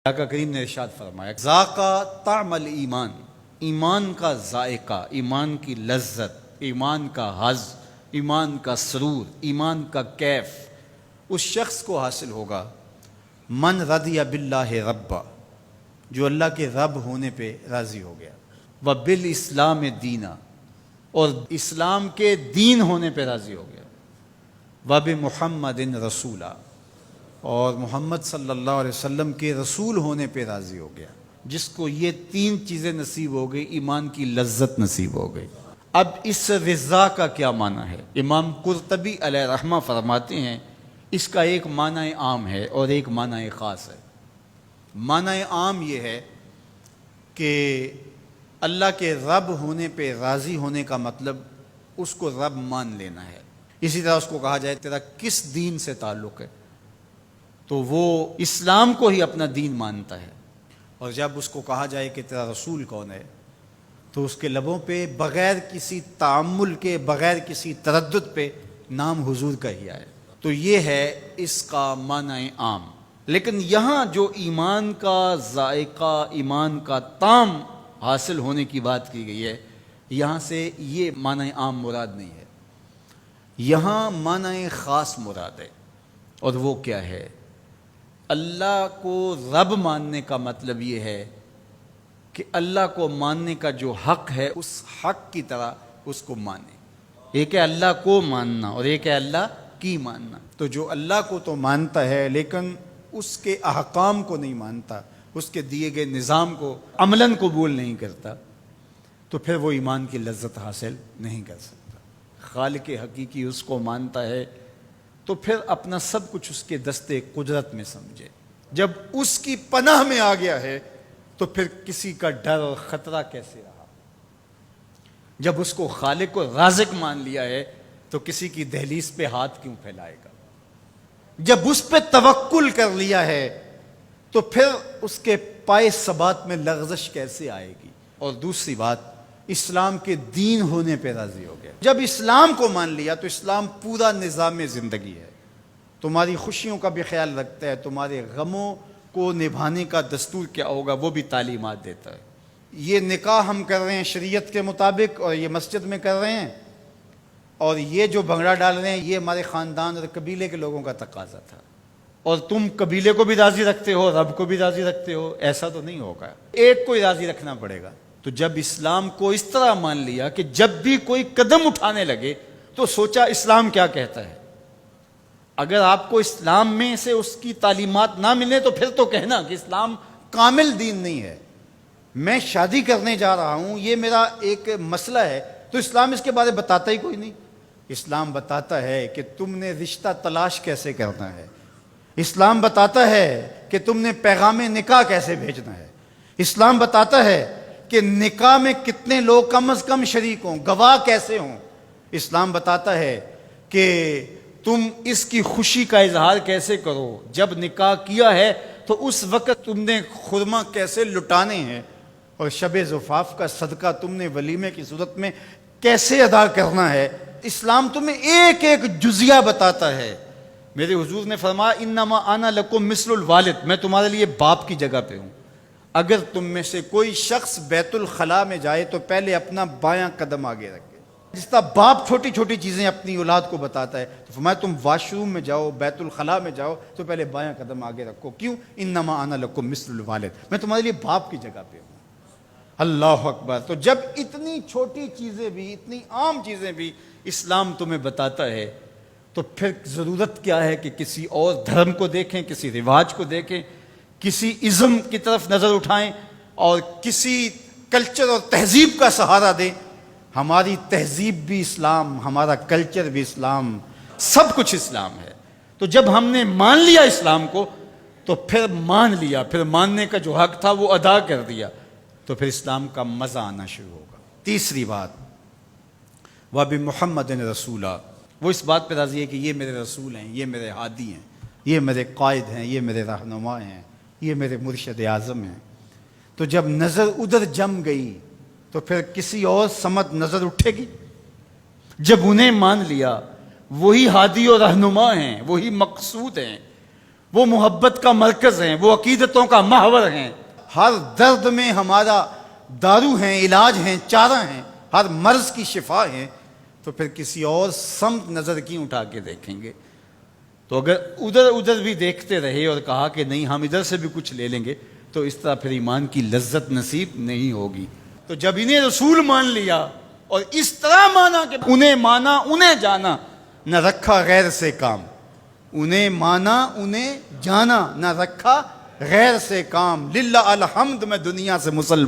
آقا کریم نے ارشاد فرمایا ذاقا طعم الایمان، ایمان کا ذائقہ، ایمان کی لذت، ایمان کا حظ، ایمان کا سرور، ایمان کا کیف اس شخص کو حاصل ہوگا من رضی باللہ ربا، جو اللہ کے رب ہونے پہ راضی ہو گیا، وبالاسلام دینا، اور اسلام کے دین ہونے پہ راضی ہو گیا، وبمحمد رسولا، اور محمد صلی اللہ علیہ وسلم کے رسول ہونے پہ راضی ہو گیا۔ جس کو یہ تین چیزیں نصیب ہو گئی، ایمان کی لذت نصیب ہو گئی۔ اب اس رضا کا کیا معنی ہے؟ امام قرطبی علیہ رحمہ فرماتے ہیں اس کا ایک معنی عام ہے اور ایک معنی خاص ہے۔ معنی عام یہ ہے کہ اللہ کے رب ہونے پہ راضی ہونے کا مطلب اس کو رب مان لینا ہے۔ اسی طرح اس کو کہا جائے تیرا کس دین سے تعلق ہے، تو وہ اسلام کو ہی اپنا دین مانتا ہے۔ اور جب اس کو کہا جائے کہ تیرا رسول کون ہے، تو اس کے لبوں پہ بغیر کسی تعمل کے، بغیر کسی تردد پہ نام حضور کا ہی آئے۔ تو یہ ہے اس کا معنی عام۔ لیکن یہاں جو ایمان کا ذائقہ، ایمان کا طعم حاصل ہونے کی بات کی گئی ہے، یہاں سے یہ معنی عام مراد نہیں ہے، یہاں معنی خاص مراد ہے۔ اور وہ کیا ہے؟ اللہ کو رب ماننے کا مطلب یہ ہے کہ اللہ کو ماننے کا جو حق ہے اس حق کی طرح اس کو مانے۔ ایک ہے اللہ کو ماننا اور ایک ہے اللہ کی ماننا۔ تو جو اللہ کو تو مانتا ہے لیکن اس کے احکام کو نہیں مانتا، اس کے دیے گئے نظام کو عملاً قبول نہیں کرتا، تو پھر وہ ایمان کی لذت حاصل نہیں کر سکتا۔ خالق حقیقی اس کو مانتا ہے تو پھر اپنا سب کچھ اس کے دستے قدرت میں سمجھے۔ جب اس کی پناہ میں آ گیا ہے تو پھر کسی کا ڈر اور خطرہ کیسے رہا؟ جب اس کو خالق و رازق مان لیا ہے تو کسی کی دہلیز پہ ہاتھ کیوں پھیلائے گا؟ جب اس پہ توکل کر لیا ہے تو پھر اس کے پائے ثبات میں لغزش کیسے آئے گی؟ اور دوسری بات، اسلام کے دین ہونے پہ راضی ہو گیا۔ جب اسلام کو مان لیا تو اسلام پورا نظام زندگی ہے، تمہاری خوشیوں کا بھی خیال رکھتا ہے، تمہارے غموں کو نبھانے کا دستور کیا ہوگا وہ بھی تعلیمات دیتا ہے۔ یہ نکاح ہم کر رہے ہیں شریعت کے مطابق اور یہ مسجد میں کر رہے ہیں، اور یہ جو بھنگڑا ڈال رہے ہیں یہ ہمارے خاندان اور قبیلے کے لوگوں کا تقاضا تھا، اور تم قبیلے کو بھی راضی رکھتے ہو، رب کو بھی راضی رکھتے ہو، ایسا تو نہیں ہوگا، ایک کو ہی راضی رکھنا پڑے گا۔ تو جب اسلام کو اس طرح مان لیا کہ جب بھی کوئی قدم اٹھانے لگے تو سوچا اسلام کیا کہتا ہے۔ اگر آپ کو اسلام میں سے اس کی تعلیمات نہ ملے تو پھر تو کہنا کہ اسلام کامل دین نہیں ہے۔ میں شادی کرنے جا رہا ہوں، یہ میرا ایک مسئلہ ہے، تو اسلام اس کے بارے میں بتاتا ہی کوئی نہیں۔ اسلام بتاتا ہے کہ تم نے رشتہ تلاش کیسے کرنا ہے، اسلام بتاتا ہے کہ تم نے پیغام نکاح کیسے بھیجنا ہے، اسلام بتاتا ہے کہ نکاح میں کتنے لوگ کم از کم شریک ہوں، گواہ کیسے ہوں، اسلام بتاتا ہے کہ تم اس کی خوشی کا اظہار کیسے کرو، جب نکاح کیا ہے تو اس وقت تم نے خرما کیسے لٹانے ہیں، اور شب زفاف کا صدقہ تم نے ولیمے کی صورت میں کیسے ادا کرنا ہے۔ اسلام تمہیں ایک ایک جزیہ بتاتا ہے۔ میرے حضور نے فرمایا انما انا لکم مثل الوالد، میں تمہارے لیے باپ کی جگہ پہ ہوں۔ اگر تم میں سے کوئی شخص بیت الخلاء میں جائے تو پہلے اپنا بایاں قدم آگے رکھے۔ جس طرح باپ چھوٹی چھوٹی چیزیں اپنی اولاد کو بتاتا ہے، تو فرمایا تم واش روم میں جاؤ، بیت الخلاء میں جاؤ تو پہلے بایاں قدم آگے رکھو۔ کیوں؟ انما انا لکم مثل الوالد، میں تمہارے لیے باپ کی جگہ پہ ہوں۔ اللہ اکبر۔ تو جب اتنی چھوٹی چیزیں بھی، اتنی عام چیزیں بھی اسلام تمہیں بتاتا ہے تو پھر ضرورت کیا ہے کہ کسی اور دھرم کو دیکھیں، کسی رواج کو دیکھیں، کسی ازم کی طرف نظر اٹھائیں اور کسی کلچر اور تہذیب کا سہارا دیں۔ ہماری تہذیب بھی اسلام، ہمارا کلچر بھی اسلام، سب کچھ اسلام ہے۔ تو جب ہم نے مان لیا اسلام کو تو پھر مان لیا، پھر ماننے کا جو حق تھا وہ ادا کر دیا، تو پھر اسلام کا مزہ آنا شروع ہوگا۔ تیسری بات، وَبِمُحَمَّدٍ رَسُولًا، وہ اس بات پہ راضی ہے کہ یہ میرے رسول ہیں، یہ میرے ہادی ہیں، یہ میرے قائد ہیں، یہ میرے رہنما ہیں، یہ میرے مرشد اعظم ہیں۔ تو جب نظر ادھر جم گئی تو پھر کسی اور سمت نظر اٹھے گی؟ جب انہیں مان لیا، وہی ہادی اور رہنما ہیں، وہی مقصود ہیں، وہ محبت کا مرکز ہیں، وہ عقیدتوں کا محور ہیں، ہر درد میں ہمارا دارو ہیں، علاج ہیں، چارہ ہیں، ہر مرض کی شفا ہیں، تو پھر کسی اور سمت نظر کیوں اٹھا کے دیکھیں گے؟ تو اگر ادھر ادھر بھی دیکھتے رہے اور کہا کہ نہیں ہم ادھر سے بھی کچھ لے لیں گے، تو اس طرح پھر ایمان کی لذت نصیب نہیں ہوگی۔ تو جب انہیں رسول مان لیا اور اس طرح مانا کہ انہیں مانا انہیں جانا، نہ رکھا غیر سے کام، انہیں مانا انہیں جانا، نہ رکھا غیر سے کام، للہ الحمد میں دنیا سے مسلمان